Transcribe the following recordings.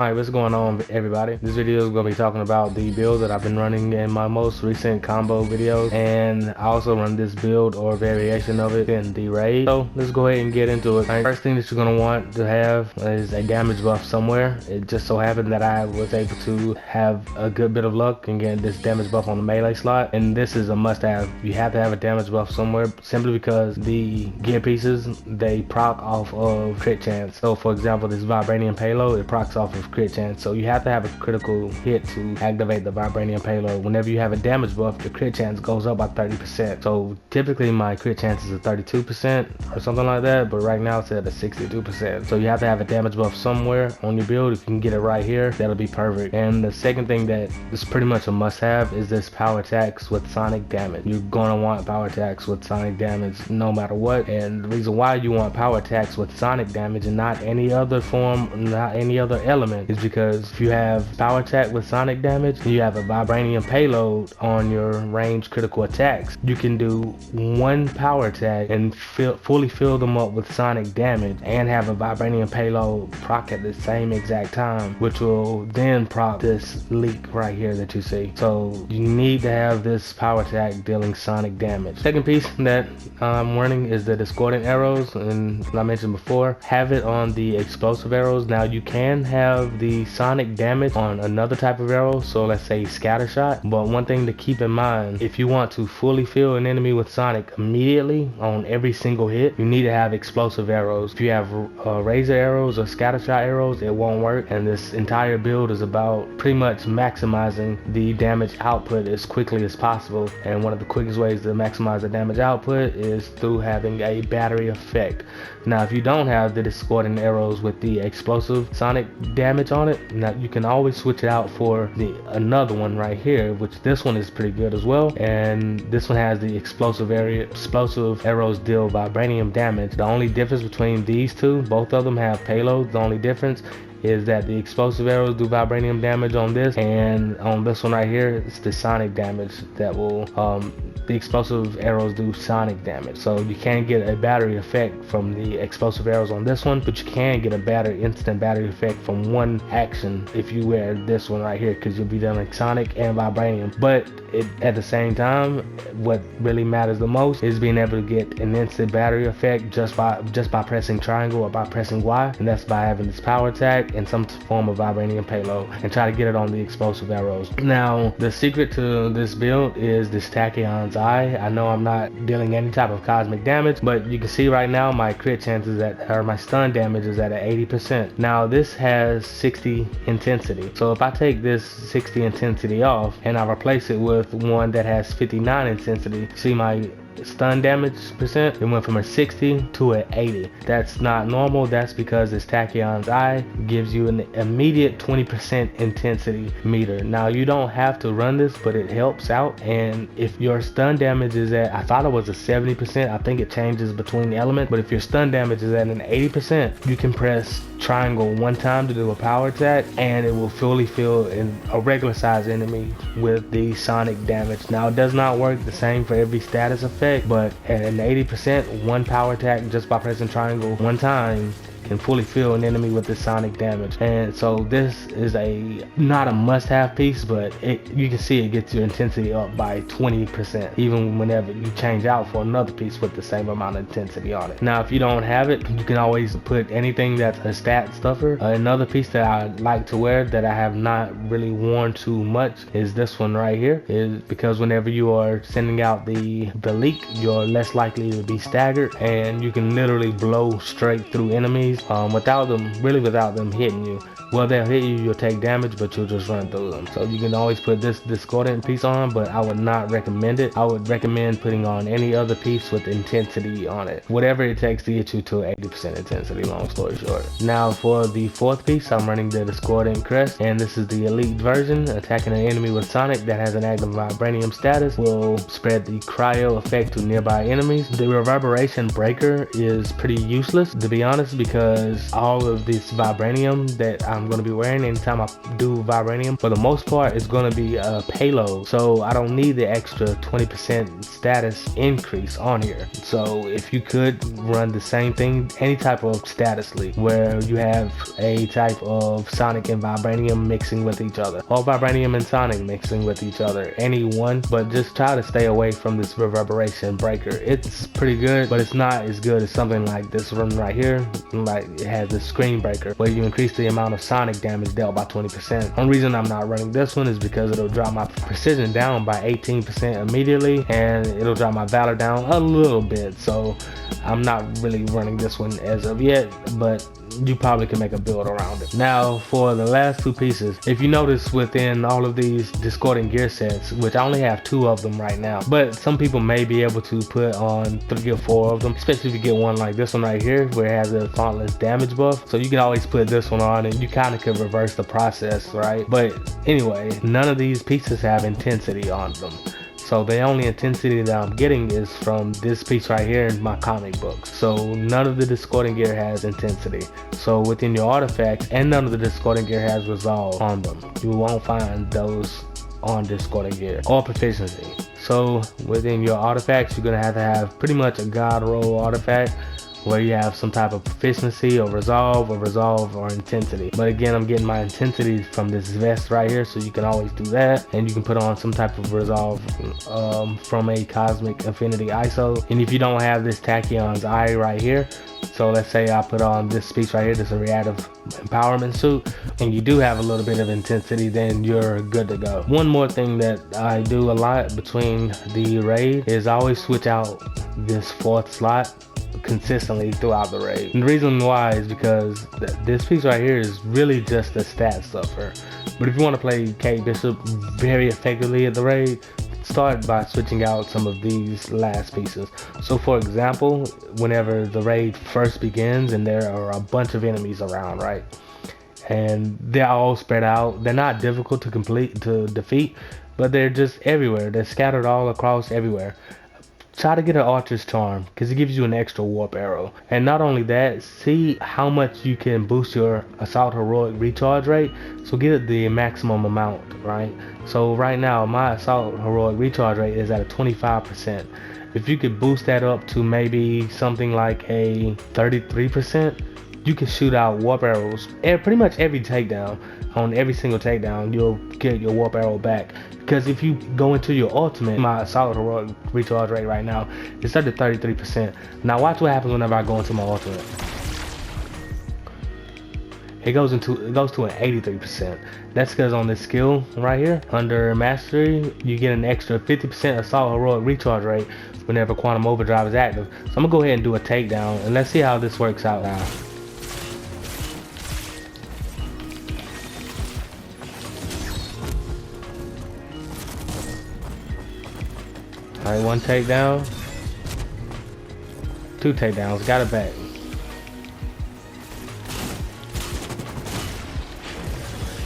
Alright, what's going on everybody? This video is going to be talking about the build that I've been running in my most recent combo videos, and I also run this build or variation of it in the raid. So let's go ahead and get into it. Right, first thing that you're going to want to have is a damage buff somewhere. It just so happened that I was able to have a good bit of luck and get this damage buff on the melee slot, and this is a must have. You have to have a damage buff somewhere simply because the gear pieces, they proc off of crit chance. So for example, this vibranium payload, it procs off of crit chance, so you have to have a critical hit to activate the vibranium payload. Whenever you have a damage buff, the crit chance goes up by 30%. So typically my crit chance is at 32% or something like that, but right now it's at a 62%. So you have to have a damage buff somewhere on your build. If you can get it right here, that'll be perfect. And the second thing that is pretty much a must have is this power attacks with sonic damage. You're gonna want power attacks with sonic damage no matter what, and the reason why you want power attacks with sonic damage and not any other form, not any other element, is because if you have power attack with sonic damage and you have a vibranium payload on your range critical attacks, you can do one power attack and fully fill them up with sonic damage and have a vibranium payload proc at the same exact time, which will then proc this leak right here that you see. So you need to have this power attack dealing sonic damage. Second piece that I'm running is the discordant arrows, and I mentioned before, have it on the explosive arrows. Now you can have the sonic damage on another type of arrow, so let's say scatter shot, but one thing to keep in mind, if you want to fully fill an enemy with sonic immediately on every single hit, you need to have explosive arrows. If you have razor arrows or scatter shot arrows, it won't work, and this entire build is about pretty much maximizing the damage output as quickly as possible. And one of the quickest ways to maximize the damage output is through having a battery effect. Now if you don't have the discordant arrows with the explosive sonic damage on it, now you can always switch it out for another one right here, which this one is pretty good as well, and this one has the explosive arrows deal vibranium damage. The only difference between these two, both of them have payloads. The only difference is that the explosive arrows do vibranium damage on this, and on this one right here, it's the sonic damage that will the explosive arrows do sonic damage. So you can't get a battery effect from the explosive arrows on this one, but you can get a instant battery effect from one action if you wear this one right here, because you'll be dealing sonic and vibranium. But at the same time, what really matters the most is being able to get an instant battery effect just by pressing triangle or by pressing Y, and that's by having this power attack and some form of vibranium payload, and try to get it on the explosive arrows. Now the secret to this build is this Tachyon's Eye. I know I'm not dealing any type of cosmic damage, but you can see right now my crit chances my stun damage is at 80%. Now this has 60 intensity, so if I take this 60 intensity off and I replace it with one that has 59 intensity, see my stun damage percent, it went from a 60 to an 80. That's not normal. That's because this Tachyon's Eye gives you an immediate 20% intensity meter. Now you don't have to run this, but it helps out. And if your stun damage is at, I thought it was a 70%, I think it changes between elements, but if your stun damage is at an 80%, you can press triangle one time to do a power attack, and it will fully fill in a regular size enemy with the sonic damage. Now it does not work the same for every status effect, but at an 80%, one power attack just by pressing triangle one time can fully fill an enemy with the sonic damage. And so this is not a must-have piece, but you can see it gets your intensity up by 20%, even whenever you change out for another piece with the same amount of intensity on it. Now if you don't have it, you can always put anything that's a stat stuffer. Another piece that I like to wear that I have not really worn too much is this one right here, is because whenever you are sending out the leak, you're less likely to be staggered, and you can literally blow straight through enemies without them hitting you. Well, they'll hit you, you'll take damage, but you'll just run through them. So you can always put this discordant piece on, but I would not recommend it. I would recommend putting on any other piece with intensity on it, whatever it takes to get you to 80% intensity, long story short. Now for the fourth piece, I'm running the discordant crest, and this is the elite version. Attacking an enemy with sonic that has an active vibranium status will spread the cryo effect to nearby enemies. The reverberation breaker is pretty useless, to be honest, because all of this vibranium that I'm I'm going to be wearing anytime I do vibranium. For the most part, it's going to be a payload, so I don't need the extra 20% status increase on here. So if you could run the same thing, any type of status league where you have a type of Sonic and vibranium mixing with each other, or vibranium and Sonic mixing with each other, any one, but just try to stay away from this reverberation breaker. It's pretty good, but it's not as good as something like this one right here. Like, it has the screen breaker where you increase the amount of Sonic damage dealt by 20%. One reason I'm not running this one is because it'll drop my precision down by 18% immediately, and it'll drop my valor down a little bit. So I'm not really running this one as of yet, but you probably can make a build around it. Now for the last two pieces, if you notice within all of these discording gear sets, which I only have 2 of them right now, but some people may be able to put on 3 or 4 of them, especially if you get one like this one right here where it has a dauntless damage buff. So you can always put this one on and you kind of could reverse the process, right? But anyway, none of these pieces have intensity on them. So the only intensity that I'm getting is from this piece right here in my comic books. So none of the discording gear has intensity. So within your artifacts, and none of the discording gear has resolve on them. You won't find those on discording gear or proficiency. So within your artifacts, you're gonna have pretty much a god roll artifact where you have some type of proficiency or resolve or intensity. But again, I'm getting my intensity from this vest right here, so you can always do that. And you can put on some type of resolve from a Cosmic Infinity ISO. And if you don't have this Tachyon's eye right here, so let's say I put on this piece right here, this is a reactive empowerment suit, and you do have a little bit of intensity, then you're good to go. One more thing that I do a lot between the raid is I always switch out this 4th slot consistently throughout the raid. And the reason why is because this piece right here is really just a stat stuffer. But if you want to play Kate Bishop very effectively at the raid, start by switching out some of these last pieces. So for example, whenever the raid first begins and there are a bunch of enemies around, right? And they're all spread out. They're not difficult to defeat, but they're just everywhere. They're scattered all across everywhere. Try to get an Archer's Charm because it gives you an extra warp arrow. And not only that, see how much you can boost your Assault Heroic recharge rate. So get the maximum amount, right? So right now my Assault Heroic recharge rate is at a 25%. If you could boost that up to maybe something like a 33%, you can shoot out warp arrows pretty much every takedown. On every single takedown, you'll get your warp arrow back. Because if you go into your ultimate, my Assault Heroic recharge rate right now is set to 33%. Now watch what happens whenever I go into my ultimate. It goes to an 83%. That's because on this skill right here, under Mastery, you get an extra 50% Assault Heroic recharge rate whenever Quantum Overdrive is active. So I'm gonna go ahead and do a takedown, and let's see how this works out now. Alright, 1 takedown, 2 takedowns, got it back.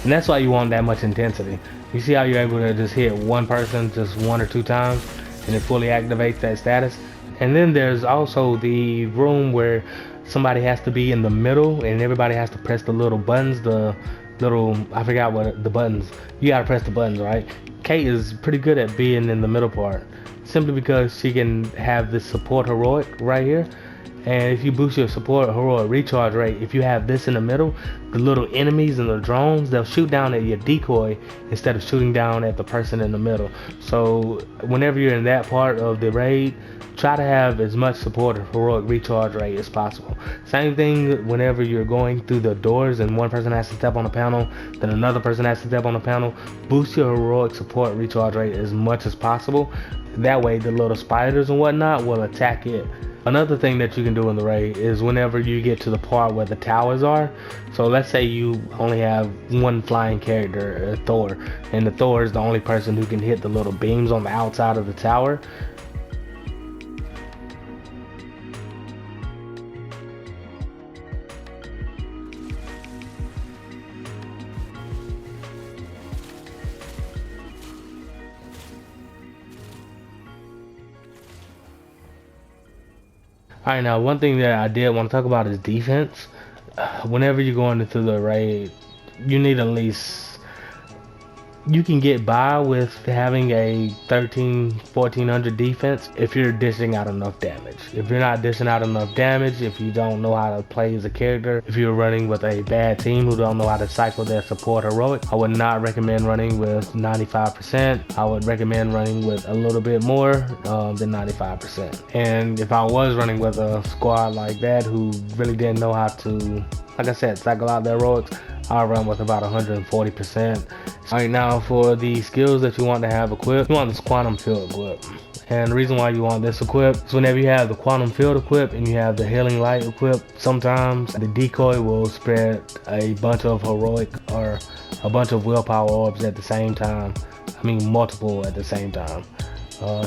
And that's why you want that much intensity. You see how you're able to just hit one person just 1 or 2 times and it fully activates that status? And then there's also the room where somebody has to be in the middle and everybody has to press the little buttons, I forgot what the buttons. You gotta press the buttons, right? Kate is pretty good at being in the middle part, simply because she can have this support heroic right here. And if you boost your support heroic recharge rate, if you have this in the middle, the little enemies and the drones, they'll shoot down at your decoy instead of shooting down at the person in the middle. So whenever you're in that part of the raid, try to have as much support heroic recharge rate as possible. Same thing whenever you're going through the doors and one person has to step on a panel, then another person has to step on a panel. Boost your heroic support recharge rate as much as possible. That way the little spiders and whatnot will attack it. Another thing that you can do in the raid is whenever you get to the part where the towers are. So let's say you only have one flying character, Thor, and the Thor is the only person who can hit the little beams on the outside of the tower. Alright, now one thing that I did want to talk about is defense. Whenever you're going into the raid, you need at least, you can get by with having a 1400 defense if you're dishing out enough damage. If you're not dishing out enough damage, if you don't know how to play as a character, if you're running with a bad team who don't know how to cycle their support heroic, I would not recommend running with 95%. I would recommend running with a little bit more than 95%. And if I was running with a squad like that who really didn't know how to, like I said, cycle out their heroics, I'll run with about 140%. Alright, now for the skills that you want to have equipped, you want this quantum field equipped. And the reason why you want this equipped is whenever you have the quantum field equipped and you have the healing light equipped, sometimes the decoy will spread a bunch of heroic or a bunch of willpower orbs at the same time. I mean multiple at the same time.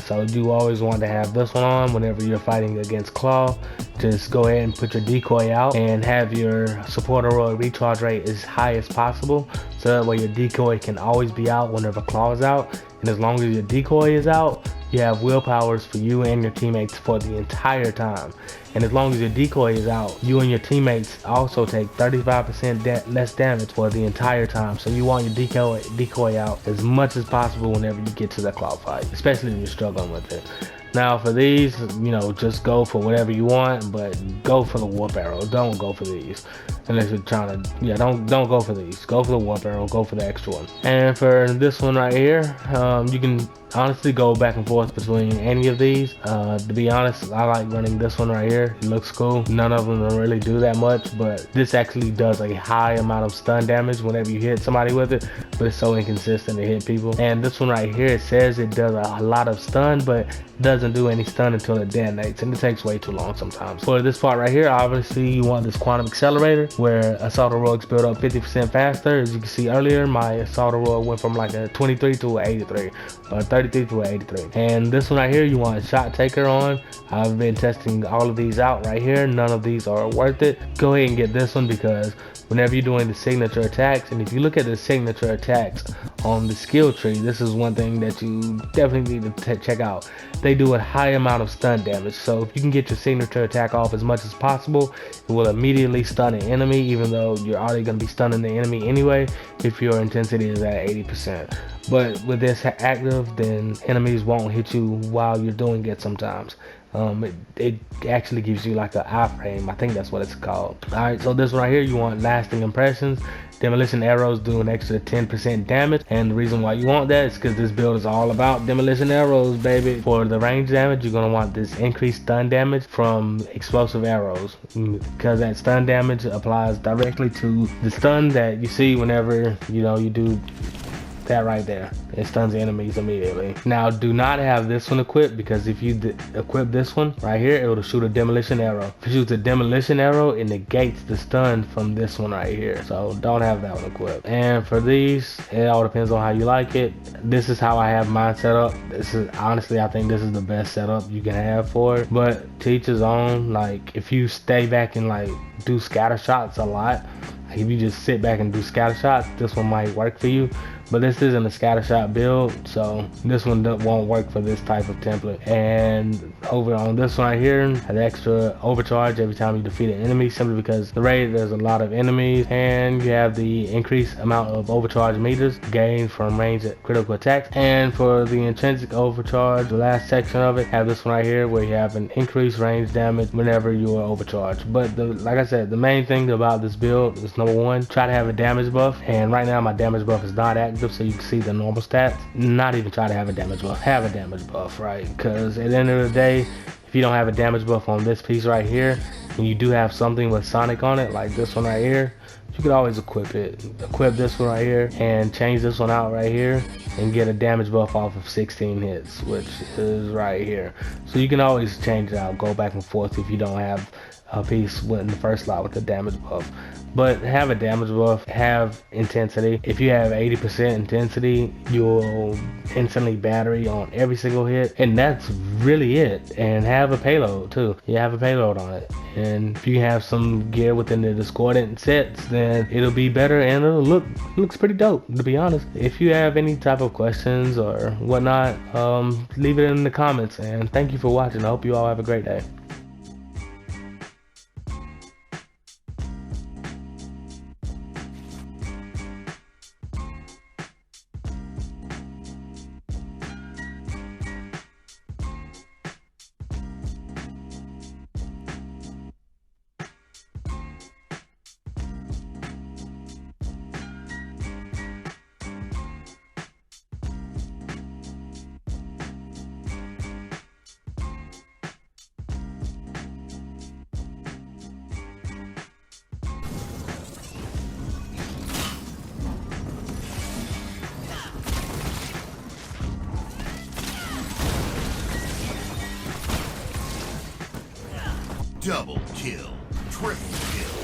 So you always want to have this one on whenever you're fighting against Klaw. Just go ahead and put your decoy out and have your support heroic recharge rate as high as possible, so that way your decoy can always be out whenever Klaw is out. And as long as your decoy is out, you have willpowers for you and your teammates for the entire time. And as long as your decoy is out, you and your teammates also take 35% less damage for the entire time. So you want your decoy out as much as possible whenever you get to the Klaw fight, especially if you're struggling with it. Now for these, you know, just go for whatever you want, but go for the warp arrow. Don't go for these unless you're trying to, yeah, don't go for these. Go for the warp arrow, go for the extra one. And for this one right here, you can honestly go back and forth between any of these. To be honest, I like running this one right here. It looks cool. None of them really do that much, but this actually does a high amount of stun damage whenever you hit somebody with it, but it's so inconsistent to hit people. And this one right here, it says it does a lot of stun, but it doesn't do any stun until it detonates, and it takes way too long sometimes. For this part right here, obviously you want this quantum accelerator where assault heroics build up 50% faster. As you can see earlier, my assault heroic went from like a 23 to an 83, or 33 to an 83. And this one right here, you want a shot taker on. I've been testing all of these out right here. None of these are worth it. Go ahead and get this one, because whenever you're doing the signature attacks, and if you look at the signature attacks on the skill tree, this is one thing that you definitely need to check out. They do a high amount of stun damage, so if you can get your signature attack off as much as possible, it will immediately stun an enemy, even though you're already going to be stunning the enemy anyway if your intensity is at 80%. But with this active, then enemies won't hit you while you're doing it sometimes. It actually gives you like an iframe. I think that's what it's called. Alright, so this one right here, you want lasting impressions. Demolition arrows do an extra 10% damage, and the reason why you want that is because this build is all about demolition arrows, baby. For the range damage, you're going to want this increased stun damage from explosive arrows, because that stun damage applies directly to the stun that you see whenever you do that right there. It stuns the enemies immediately. Now do not have this one equipped, because if you equip this one right here, it will shoot a demolition arrow. If it shoots a demolition arrow, it negates the stun from this one right here. So don't have that one equipped. And for these, it all depends on how you like it. This is how I have mine set up. This is honestly, I think this is the best setup you can have for it, but to each his own. Like if you stay back and like do scatter shots a lot, like if you just sit back and do scatter shots, this one might work for you. But this isn't a scattershot build, so this one won't work for this type of template. And over on this one right here, has extra overcharge every time you defeat an enemy, simply because the raid, there's a lot of enemies, and you have the increased amount of overcharge meters gained from ranged critical attacks. And for the intrinsic overcharge, the last section of it, have this one right here where you have an increased range damage whenever you are overcharged. But like I said, the main thing about this build is, number one, try to have a damage buff. And right now my damage buff is not active, so you can see the normal stats. Not even try to have a damage buff, have a damage buff, right? Because at the end of the day, if you don't have a damage buff on this piece right here, and you do have something with Sonic on it, like this one right here, you could always equip it. Equip this one right here and change this one out right here and get a damage buff off of 16 hits, which is right here. So you can always change it out, go back and forth if you don't have a piece in the first slot with the damage buff. But have a damage buff, have intensity. If you have 80% intensity, you'll instantly battery on every single hit, and that's really it. And have a payload too. You have a payload on it. And if you have some gear within the discordant sets, then it'll be better, and it'll looks pretty dope, to be honest. If you have any type of questions or whatnot, leave it in the comments. And thank you for watching. I hope you all have a great day. Double kill. Triple kill.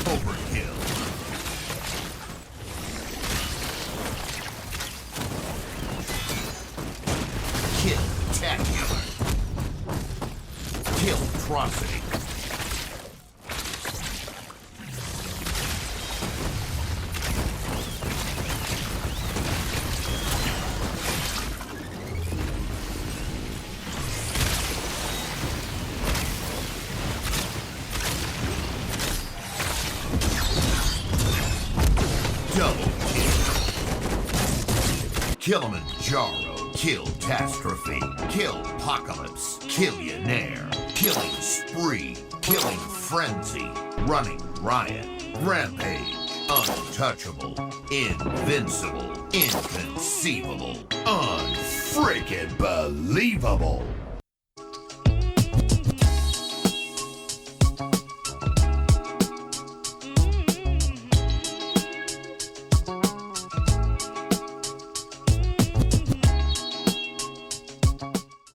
Overkill. Kill-tacular. Kill-trocity. Double kill. Kilimanjaro. Kill-tastrophe. Kill-pocalypse. Killionaire. Killing spree. Killing frenzy. Running riot. Rampage. Untouchable. Invincible. Inconceivable. Unfreaking believable.